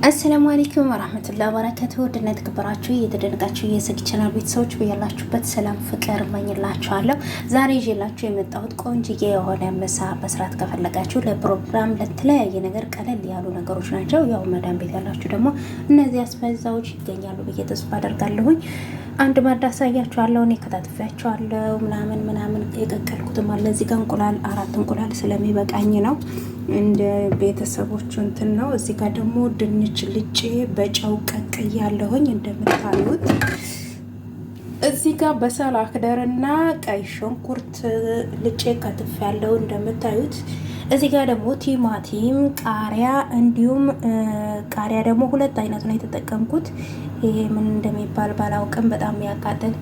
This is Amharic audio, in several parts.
አሰላሙ አለይኩም ወራህመቱላሂ ወበረካቱሁ። ውድና የተከበራችሁ የተደነቃችሁ የሰጊ ቻናል ቤተሰቦች በያላችሁበት ሰላም ፍቅር እመኝላችኋለሁ። ዛሬ ይዤላችሁ የመጣሁት ቆንጅዬ የሆነ ምሳ መስራት ከፈለጋችሁ ለፕሮግራም ለተለያየ ነገር ቀለል ያሉ ነገሮች ናቸው። ያው መዳም ቤት ያላችሁ ደግሞ እነዚህ አስፈዛዎች ይገኛሉ ብዬ ተስፋ አደርጋለሁኝ። አንድ ማዳ አሳያችኋለሁ። እኔ ከታትፊያችኋለሁ ምናምን የቀቀልኩትም አለ እዚህ ጋር እንቁላል 4 እንቁላል ስለሚበቃኝ ነው። እንደ ቤተሰቦቹ እንትን ነው። እዚህ ጋር ደግሞ ድንች ልጬ በጨው ቀቅያለሁኝ እንደምታዩት። እዚህ ጋር በሰል አክደርና ቀይ ሽንኩርት ልጬ ከትፌያለሁ እንደምታዩት። እዚህ ጋር ደግሞ ቲማቲም፣ ቃሪያ እንዲሁም ቃሪያ ደግሞ 2 አይነት ነው የተጠቀምኩት። ይሄ ምን እንደሚባል ባላውቅም በጣም ያቃጥል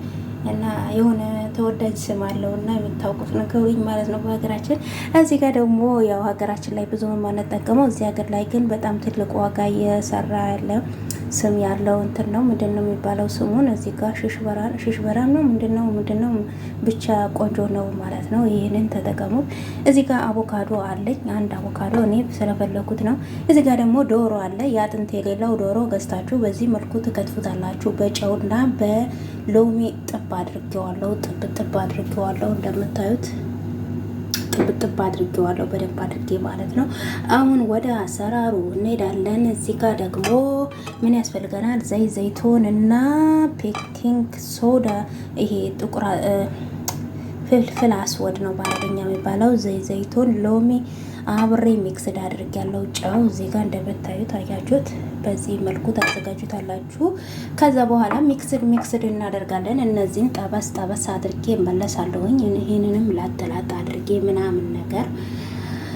እና የሆነ ተወዳጅ ስም አለው እና የምታውቁት ነገሩኝ ማለት ነው በሀገራችን። እዚህ ጋር ደግሞ ያው ሀገራችን ላይ ብዙ የማንጠቀመው እዚህ ሀገር ላይ ግን በጣም ትልቅ ዋጋ እየሰራ ያለ ስም ያለው እንትን ነው። ምንድነው የሚባለው ስሙን? እዚህ ጋር ሽሽበራም ነው ምንድነው ብቻ ቆንጆ ነው ማለት ነው። ይህንን ተጠቀሙት። እዚህ ጋር አቮካዶ አለኝ፣ አንድ አቮካዶ እኔ ስለፈለኩት ነው። እዚህ ጋር ደግሞ ዶሮ አለ። የአጥንት የሌለው ዶሮ ገዝታችሁ በዚህ መልኩ ትከትፉታላችሁ። በጨውና በሎሚ ጥብ አድርጌዋለሁ እንደምታዩት ጥብ አድርጌዋለሁ በደንብ አድርጌ ማለት ነው። አሁን ወደ አሰራሩ እንሄዳለን። እዚህ ጋር ደግሞ ምን ያስፈልገናል? ዘይቱን እና ቤኪንግ ሶዳ፣ ይሄ ጥቁር ፍልፍል አስወድ ነው በአረበኛ የሚባለው። ዘይቱን፣ ሎሚ አብሬ ሚክስድ አድርጌያለሁ። ጨው እዚህ ጋር እንደምታዩት አያችሁት። በዚህ መልኩ ታዘጋጁታላችሁ። ከዛ በኋላ ሚክስድ እናደርጋለን። እነዚህን ጠበስ አድርጌ እመለሳለሁኝ። ይሄንንም ላጠላጣ አድርጌ ምናምን ነገር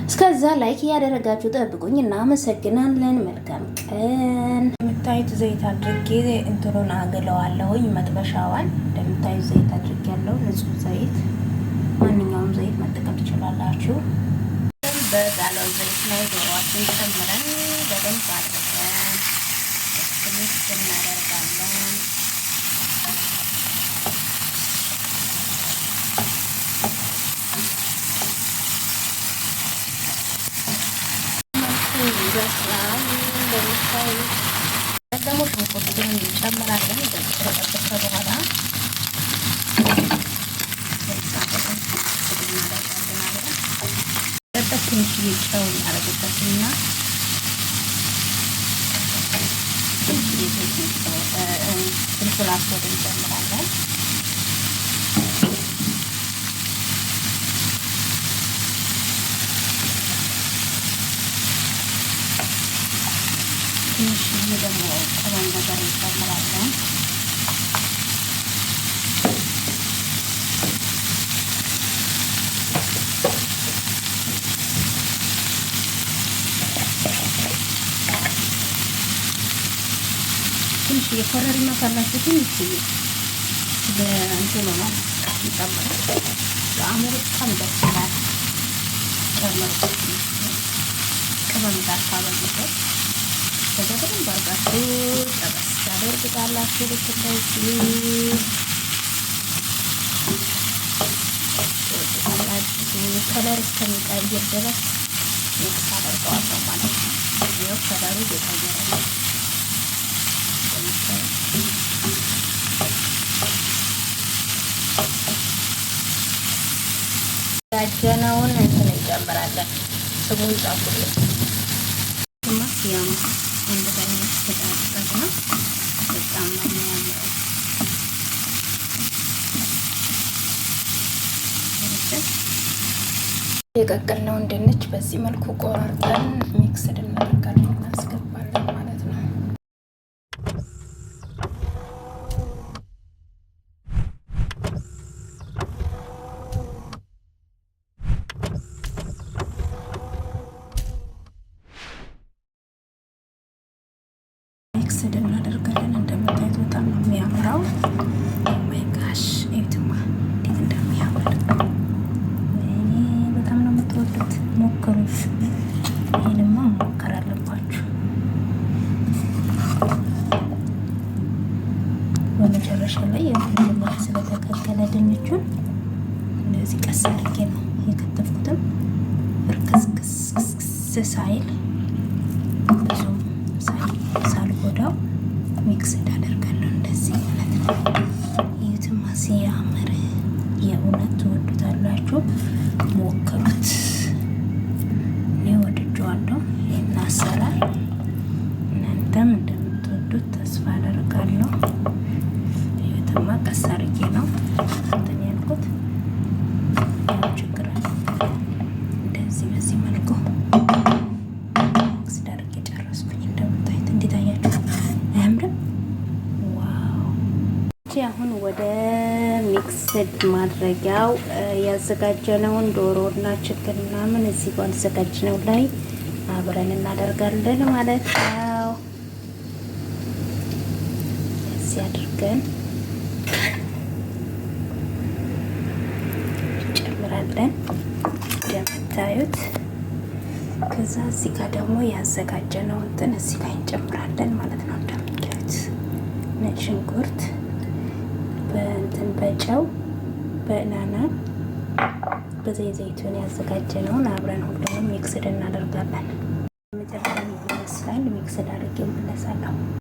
እስከዛ ላይክ እያደረጋችሁ ጠብቁኝ። እናመሰግናለን። መልካም ቀን። እንደምታዩት ዘይት አድርጌ እንትኑን አግለዋለሁኝ። መጥበሻዋን እንደምታዩት ዘይት አድርጌያለሁ። ንጹህ ዘይት፣ ማንኛውም ዘይት መጠቀም ትችላላችሁ። በጋለው ዘይት ላይ ዶሮዋችን ጨምረን በደንብ አድርገን ሚክስ እናደርጋለን። ይበስላል። እንደምታዩት ደግሞ ሽንኩርቱን እንጨምራለን። ከተጠበሰ በኋላ ትንሽ ጨው እናደርግበትና ፍልፍል አስወድ እንጨምራለን። ትንሽ ደግሞ ቅመም ነገር እንጨምራለን። ትንሽ የኮረሪማ ካላችሁ ትንሽ በእንትኑ ነው ይጨምራል። ጣዕሙ በጣም ደስ ይላል። ጨምሩት ቅመም ጋር ካበዙበት ከዛ በደንብ አድርጋችሁ ጠበስ ታደርጉታላችሁ። ልክ እንደዚህ ከለር እስከሚቀይር ድረስ ሚክስ አደርገዋለሁ ማለት ነው። ይኸው ከለሩ እየቀየረ ነው። ያጀነውን እንትን እንጨምራለን። ስሙን ጻፉልኝ። ያማ አንድ ላይ ማስተዳደር ነው። በጣም ነው የሚያምረው። የቀቀልነውን ድንች በዚህ መልኩ ቆራርጠን ሚክስድ እናደርጋለን፣ እናስገባለን ማለት ነው። ሚክስድ እናደርጋለን። እንደምታዩት በጣም ነው የሚያምረው። ኦማይ ጋሽ እዩትማ እንዴት እንደሚያምር። በጣም ነው የምትወዱት፣ ሞክሩት። ይሄንማ መሞከር አለባችሁ። በመጨረሻ ላይ የመጀመሪያ ስለተቀቀለ ድንቹን እንደዚህ ቀስ አድርጌ ነው የከተፍኩትም እርክስክስ ሳይል ብዙ ሳይል ሚክስ አደርጋለሁ እንደዚህ ማለት ነው። ይህትማ ሲያምር የእውነት ትወዱታላችሁ፣ ሞክሩት። እኔ ወድጄዋለሁ። ይህን አሰራር እናንተም እንደምትወዱት ተስፋ አደርጋለሁ። ይህትማ ቀስ አድርጌ ነው እንትን ያልኩት። ችግር አለ እንደዚህ በዚህ መልኩ ሚክስ አድርጌ ጨረስኩኝ። እንደምታዩት እንዴት አያችሁ? አያምርም? ዋው! አሁን ወደ ሚክስድ ማድረጊያው ያዘጋጀነውን ዶሮ እና ችክን ምናምን እዚህ ጋር አዘጋጅነው ላይ አብረን እናደርጋለን ማለት ነው። እዚህ አድርገን እንጨምራለን እንደምታዩት። ከዛ እዚህ ጋር ደግሞ ያዘጋጀነው እንትን እዚህ ላይ እንጨምራለን ማለት ነው። እንደምታዩት ነጭ ሽንኩርት በእንትን በጨው በናና በዘይት ዘይቱን ያዘጋጀነውን አብረን ሁሉንም ሚክስድ እናደርጋለን። መጨረሻ ይመስላል። ሚክስድ አድርጌ እመለሳለሁ።